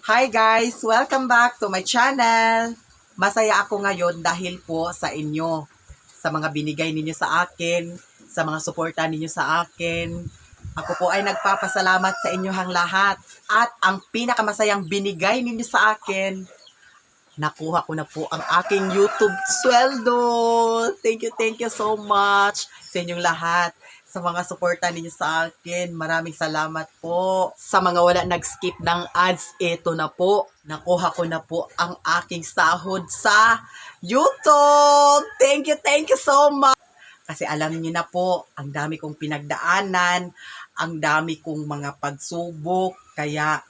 Hi guys! Welcome back to my channel! Masaya ako ngayon dahil po sa inyo, sa mga binigay ninyo sa akin, sa mga suporta ninyo sa akin. Ako po ay nagpapasalamat sa inyong lahat. At ang pinakamasayang binigay ninyo sa akin, nakuha ko na po ang aking YouTube sweldo. Thank you so much sa inyong lahat. Sa mga suporta ninyo sa akin, maraming salamat po. Sa mga wala nag-skip ng ads, ito na po. Nakuha ko na po ang aking sahod sa YouTube. Thank you so much. Kasi alam niyo na po, ang dami kong pinagdaanan, ang dami kong mga pagsubok, kaya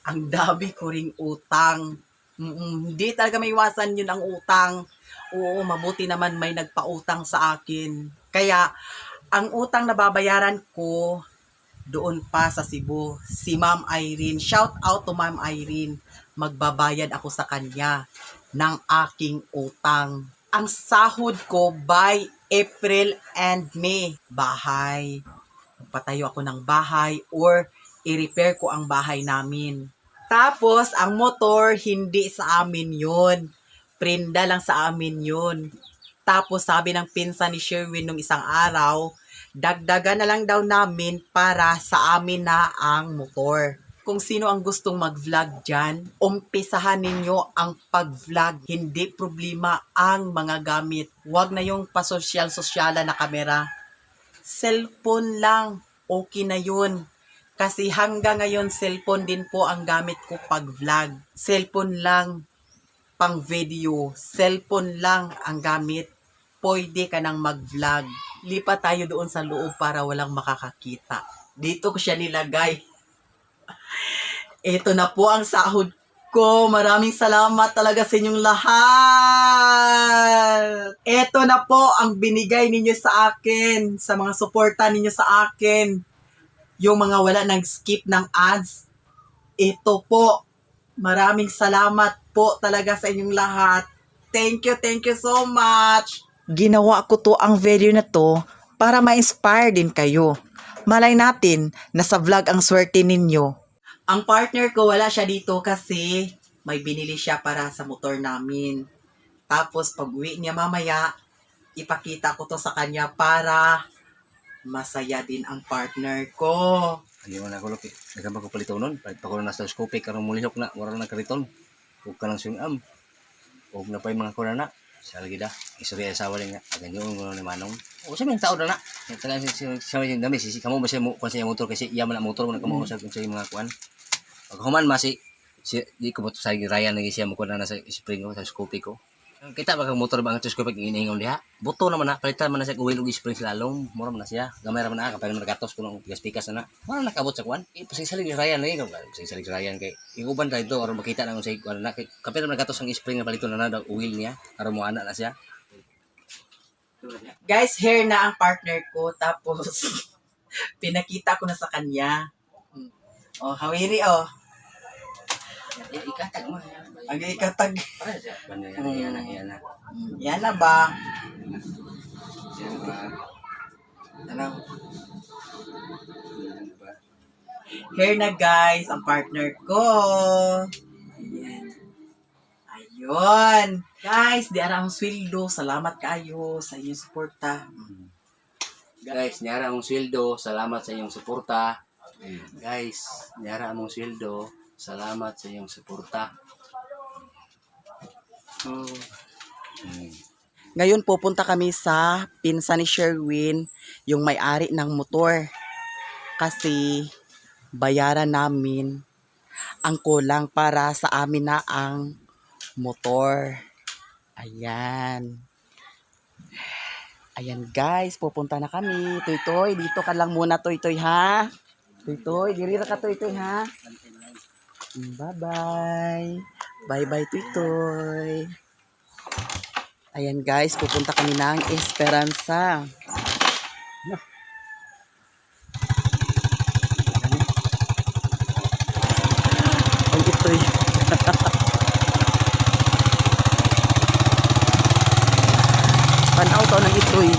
ang dami ko ring utang. Hindi talaga may iwasan yun ang utang. Oo, mabuti naman may nagpautang sa akin. Kaya, ang utang na babayaran ko doon pa sa Cebu, si Ma'am Irene. Shout out to Ma'am Irene. Magbabayad ako sa kanya ng aking utang. Ang sahod ko by April and May. Bahay. Magpatayo ako ng bahay or i-repair ko ang bahay namin. Tapos, ang motor, hindi sa amin yun. Prenda lang sa amin yun. Tapos, sabi ng pinsan ni Sherwin nung isang araw, dagdagan na lang daw namin para sa amin na ang motor. Kung sino ang gustong mag-vlog dyan, umpisahan ninyo ang pag-vlog. Hindi problema ang mga gamit. Huwag na yung pasosyal-sosyala na kamera. Cellphone lang, okay na yun. Kasi hanggang ngayon, cellphone din po ang gamit ko pag-vlog. Cellphone lang, pang video. Cellphone lang ang gamit. Pwede ka nang mag-vlog. Lipat tayo doon sa loob para walang makakakita. Dito ko siya nilagay. Ito na po ang sahod ko. Maraming salamat talaga sa inyong lahat. Ito na po ang binigay ninyo sa akin. Sa mga suporta ninyo sa akin. Yung mga wala nag-skip ng ads. Ito po. Maraming salamat po talaga sa inyong lahat. Thank you so much. Ginawa ko to ang video na to para ma-inspire din kayo. Malay natin na sa vlog ang swerte ninyo. Ang partner ko wala siya dito kasi may binili siya para sa motor namin. Tapos pag uwi niya mamaya, ipakita ko to sa kanya para masaya din ang partner ko. Hindi mo na ako lupi. Nagkamba ko palito nun. Palit pa ko na sa scope. Karong mulihok na. Wala na kariton. Huwag ka lang siyang Huwag na pa yung mga kurana. Sa lagi da. Isuri ay sawa rin nga. Agan yung gano'n ni Manong. O siya may tao na na. Talagang siya may dami. Sisi kamo ba siya kung siya motor. Kasi iya man ang motor. Kung nagkamausap kung siya yung mga kuhan. Pag human masi. Di ko mo sa Ryan. Nag siya mo kuhan na sa spring ko. Sa scope ko. Kita ba kang motor ba ang scope iniingon diha? Buto naman na. Palitan man na siya uwil og spring slalom. Mura man na siya. Gamay raman na. Kapag nagatos ko ng pikas-pikas na na. Wala nakabot sa kuhan. Pasig-salig Ryan na yun. Pasig-salig Ryan kay. Yung uban ka ito. Aron makita na kung siya kuhan na. Kapag nagatos ang spring na palito na na. Uwil niya. Aron mo anak na siya. Guys, here na ang partner ko. Tapos, pinakita ko na sa kanya. Oh, hawiri oh. Ikatag mo. Ang ikatag. Yan na. Yan na ba? Ano? Here na guys, ang partner ko. Ayan. Ayun. Guys, di ara ang sweldo. Salamat kayo sa inyong suporta. Guys, niyara ang sweldo. Salamat sa inyong suporta. Guys, niyara ang sweldo. Salamat sa iyong suporta. Ngayon pupunta kami sa pinsan ni Sherwin, yung may-ari ng motor. Kasi bayaran namin ang kulang para sa amin na ang motor. Ayan. Ayan guys, pupunta na kami. Toy-toy, dito ka lang muna Toy-toy ha. Toy-toy, diri ra ka Toy-toy ha. Bye-bye. Bye-bye, Toy-toy. Ayan guys, pupunta kami ng Esperanza. Ang ito'y. Panaw to ng ito'y.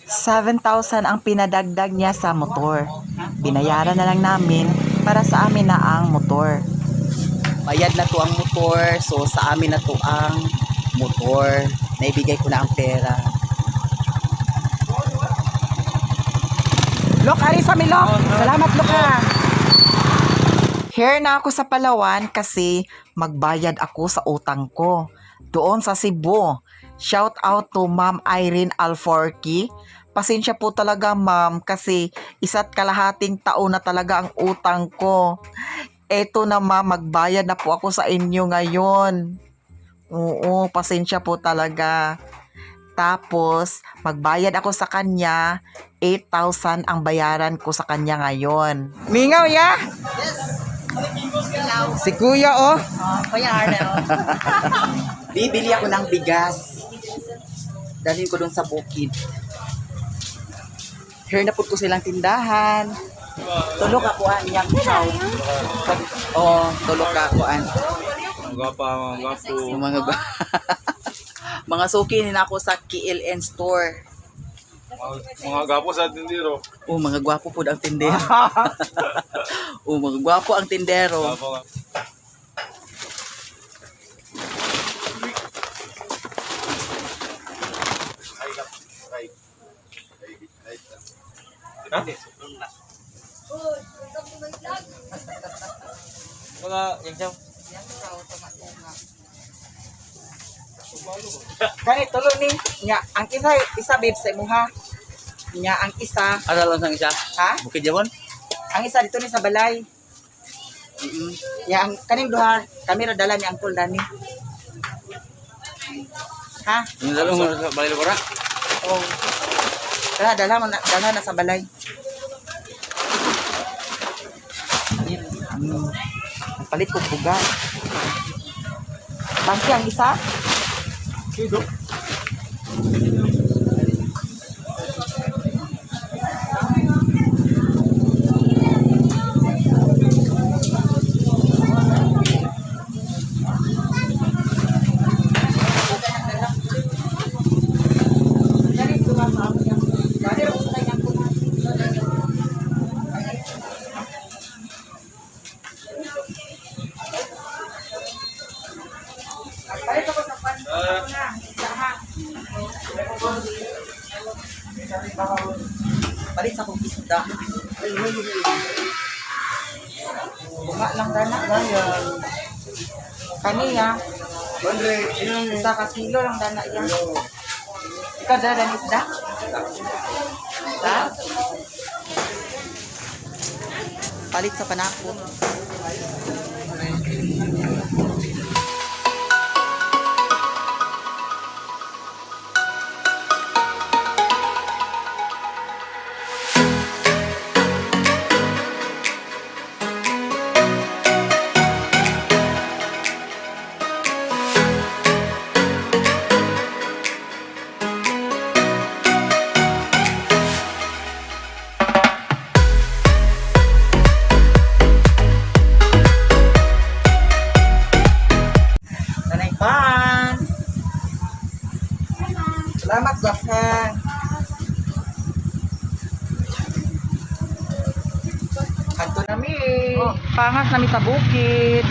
7,000 ang pinadagdag niya sa motor. Binayaran na lang namin para sa amin na ang motor. Bayad na to ang motor, so sa amin na to ang motor. Naibigay ko na ang pera. Lok, ari sa Milok. Salamat, Lok ha. Here na ako sa Palawan kasi magbayad ako sa utang ko. Doon sa Cebu. Shout out to Ma'am Irene Alforqui. Pasensya po talaga ma'am kasi 1.5 taon na talaga ang utang ko. Eto na ma'am, magbayad na po ako sa inyo ngayon. Oo, pasensya po talaga. Tapos, magbayad ako sa kanya, 8,000 ang bayaran ko sa kanya ngayon. Mingaw ya? Si Kuya oh. Kuya Arnel. Bibili ako ng bigas. Dalhin ko doon sa bukid. Here na po ko silang tindahan. Tulog ako niyang chow. Oh, tulog ako Mga gwapa, mga gwapo. mga mga suki na ako sa KLN store. Mga gwapo sa tindiro. Oh, mga gwapo po ang tindero. Oh, mga gwapo ang tindero. Gwapo ka. Mga yang jam. Kani tulo ni nya ang isa babe sa imuha. Nya ang isa, Ada lang sang isa. ha? Bukid Jabon. Ang isa dito ni sa balay. Nya ang kaning duha, kami ra dala ni Uncle Dani. Ha? Yung dalong sa balay lukura. Oh. Dala na sa balay. Palit ko buga. Bangki ang isa? Palit sa kong isda. Bunga lang dana yan. Kaniya. Isa ka kilo lang dana yan. Ikaw dala ng isda? Ha? Palit sa panakot. Nanay Pan. Salamat, Gwasan. Kanto nami. Oh, pangas nami sa bukid.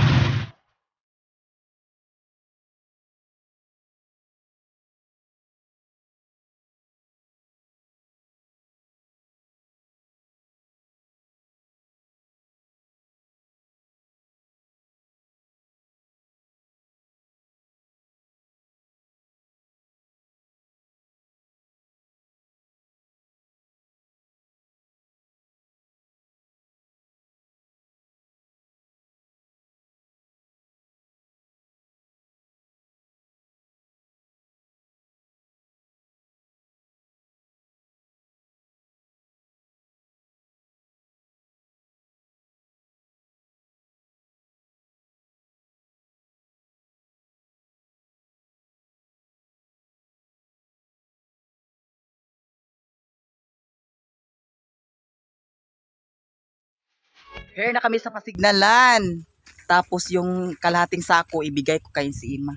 Here na kami sa Pasignalan. Tapos yung kalahating sako ibigay ko kay si Ima.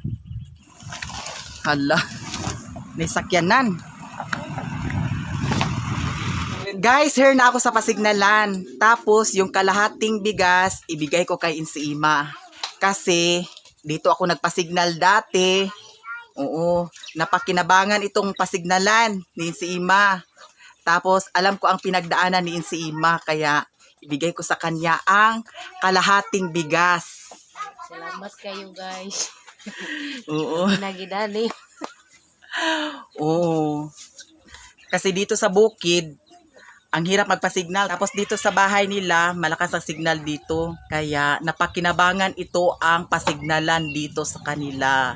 Hala. May sakyanan. Guys, here na ako sa pasignalan. Tapos, yung kalahating bigas, ibigay ko kay Insiima. Kasi, dito ako nagpasignal dati. Oo, napakinabangan itong pasignalan ni Insiima. Tapos, alam ko ang pinagdaanan ni Insiima, kaya ibigay ko sa kanya ang kalahating bigas. Salamat kayo guys. Oo. Nagidali. Oo. Kasi dito sa bukid, ang hirap magpa-signal. Tapos dito sa bahay nila, malakas ang signal dito. Kaya napakinabangan ito ang pasignalan dito sa kanila.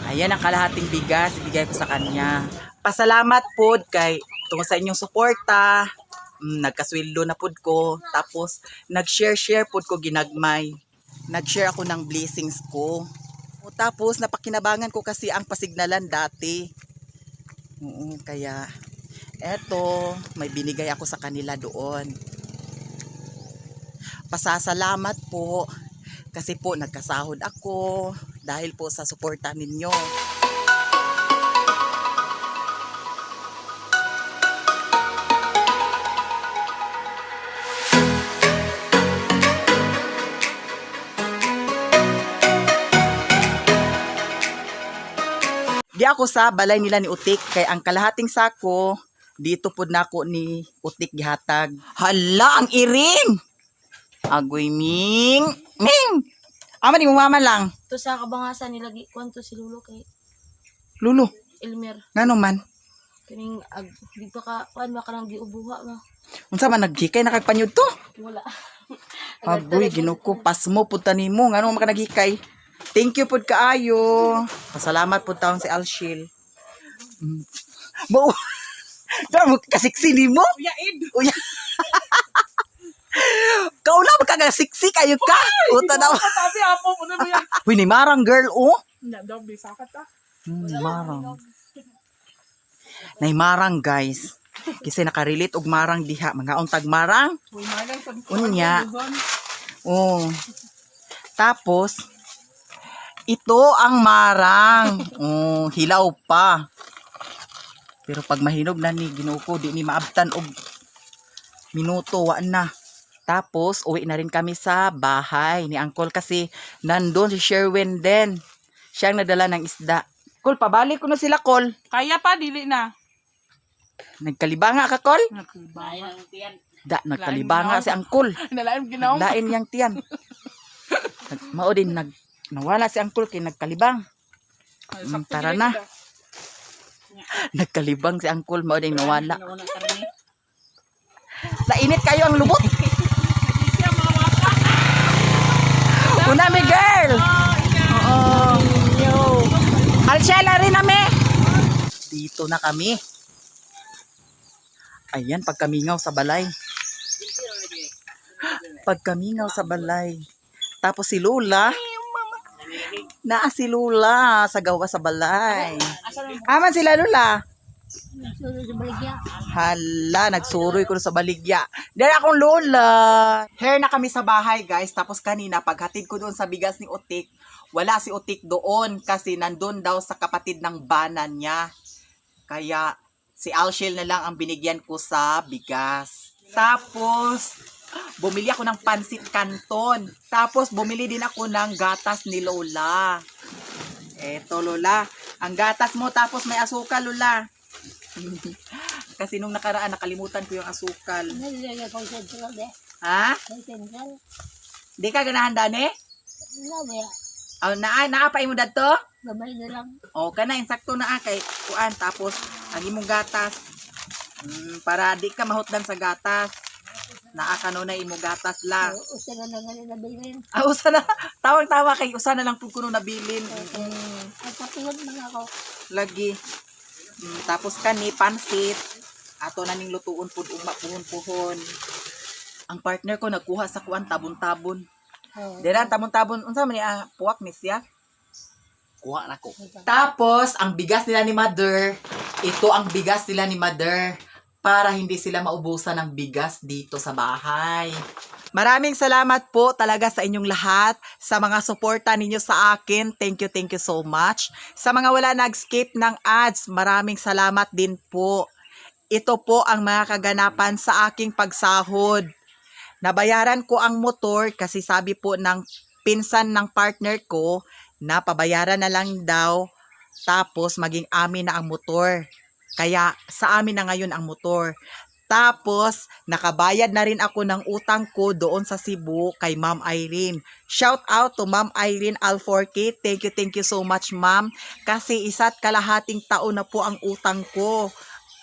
Ayan ang kalahating bigas, ibigay ko sa kanya. Pasalamat po kay tungkol sa inyong suporta. Nagkasweldo na po ko. Tapos nag-share po ko ginagmay. Nag-share ako ng blessings ko. Tapos napakinabangan ko kasi ang pasignalan dati. Kaya eto, may binigay ako sa kanila doon. Pasasalamat po kasi po nagkasahod ako dahil po sa suporta ninyo. Di ako sa balay nila ni Utik kay ang kalahating sako dito po nako ni Utik gihatag. Hala, ang iring! Agoy, Ming! Ming! Ama ni mama lang. To sa kabangasan nilagi kwanto si Lulo kay Lulo, Elmer. ngano man? Kining di pa ka kuan ba kanang giubuha ba? Unsa man naghikay nakagpanyud to? Wala. Agoy, ginuko pasmo punta nimo ngano man ka naghikay? Thank you pud kaayo. Pasalamat pud taon si Alshil. Mo mo kasiksi nimo? Uya. Kaula ba ka siksi kayo ka? Uta daw. Sabi apo mo na yan. Uy, ni marang girl oh. Na daw bisa ka ta. Marang. Nay marang guys. Kasi nakarelate og marang diha, mga untag marang. Uy, malang sa Unya. Oh. Tapos ito ang marang. Oh, hilaw pa. Pero pag mahinog na ni Ginoo ko, di ni maabtan og minuto wa na. Tapos uwi na rin kami sa bahay ni Uncle kasi nandun si Sherwin din. Siya ang nadala ng isda. Kol, pabalik ko na sila, Kol. Kaya pa, dili na. Nagkalibanga ka, Kol? Nakibaya. Nagkalibanga si Uncle. Nalaim ginaw. Lain yang tiyan. Mao din nawala si Uncle kay nagkalibang. Tara na. Nagkalibang si Uncle, mao din nawala. Lainit kayo ang lubot. Una mi girl. Oo. Yo. Alshela rin nami. Dito na kami. Ayan, pagkamingaw sa balay. Pagkamingaw sa balay. Tapos si Lola. Si Lola sa gawa sa balay. Aman sila Lola. Hala, nagsuroy ko sa baligya. Dahil akong Lola. Here na kami sa bahay guys. Tapos kanina paghatid ko doon sa bigas ni Utik, wala si Utik doon kasi nandun daw sa kapatid ng bana niya. Kaya si Alshil na lang ang binigyan ko sa bigas. Tapos bumili ako ng pansit canton. Tapos bumili din ako ng gatas ni Lola. Eto Lola, ang gatas mo tapos may asukal Lola. Kasi nung nakaraan nakalimutan ko yung asukal. Ha? Di ka ganahan dani? Oh, naapay mo dadto? Gamay na lang. O kana insakto na kay kuan tapos ang imong gatas. Para di ka mahutdan sa gatas. Naa kanunay imong gatas lang. Usa na lang na bilin. Usa na. Tawang-tawa kay usa na lang pud kuno nabilin. Nagpatulog na ako. Lagi. Tapos kani pansit. Ato na ning lutuon pud ugma puhon-puhon. Ang partner ko nagkuha sa kuan tabon-tabon. Dira tabon-tabon unsa man ni puwak ni siya? Kuha na ko. Tapos ang bigas nila ni Mother, ito ang bigas nila ni Mother para hindi sila maubusan ng bigas dito sa bahay. Maraming salamat po talaga sa inyong lahat, sa mga suporta ninyo sa akin. Thank you so much. Sa mga wala nag-skip ng ads, maraming salamat din po. Ito po ang mga kaganapan sa aking pagsahod. Nabayaran ko ang motor kasi sabi po ng pinsan ng partner ko na pabayaran na lang daw tapos maging amin na ang motor. Kaya sa amin na ngayon ang motor. Tapos, nakabayad na rin ako ng utang ko doon sa Cebu kay Ma'am Irene. Shout out to Ma'am Irene Alforque. Thank you so much, Ma'am. Kasi 1.5 taon na po ang utang ko.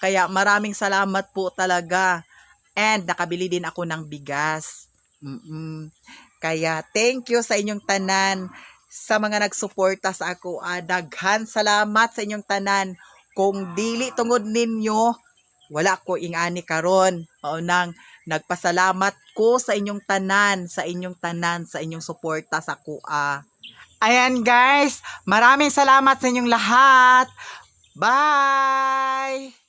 Kaya maraming salamat po talaga. And nakabili din ako ng bigas. Kaya thank you sa inyong tanan. Sa mga nagsuporta sa ako, daghan salamat sa inyong tanan. Kung dili tungod ninyo, wala ko ingani karon. Nang nagpasalamat ko sa inyong tanan, sa inyong suporta sa kuha. Ayan guys, maraming salamat sa inyong lahat. Bye!